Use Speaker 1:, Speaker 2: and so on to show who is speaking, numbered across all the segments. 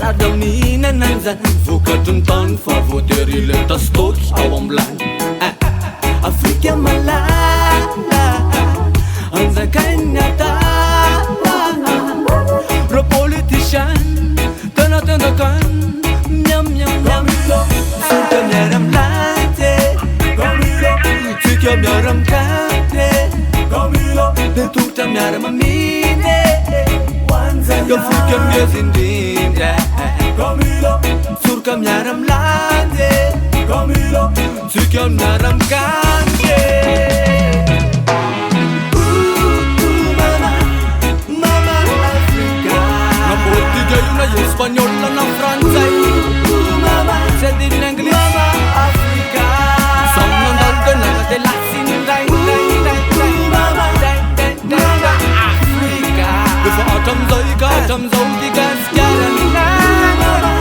Speaker 1: Adamina nanzan vokatry ny tany fa voatery le tastoky ao am'lany Afrika malala anjakainy ata Ro politician tena tendakan miam miam miam Suka miaram late Tsika miaram kate Detukta miaram amine Yo Afrika miazindinde Surka miaram late Tsika miaram kate Español na francês Sed in inglês Mama Africa Som non dolgo nada de latin Dai dai dai dai Mama dai dai dai Africa Befo atom zoi ka atom zoi di gas Kiara nina Mama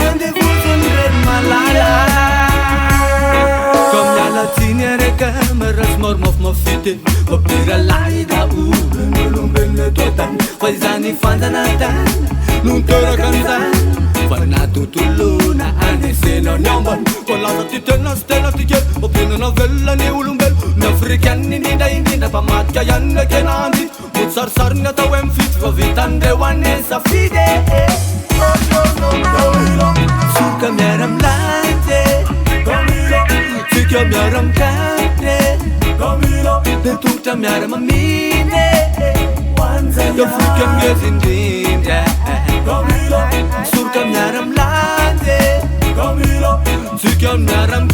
Speaker 1: Ande fusun red malala Kom ya latine reka Meras mormof mofite Mopira laida Ulung benne totan Faizani fandanatan Nung terakanzan Fanatutuluna ane sena nyamban Kolata titena stena tiket Opina na vella ni ulumbel Nafrikan indinda indinda Pamat kayan na kenandit Mutsarsar nga tawem fit Vavitan dewane sa fide Suka miaram late Tsika miaram kate Detukta miaram amine Yo Afrika miazindinde Surka miaram late Tsika miaram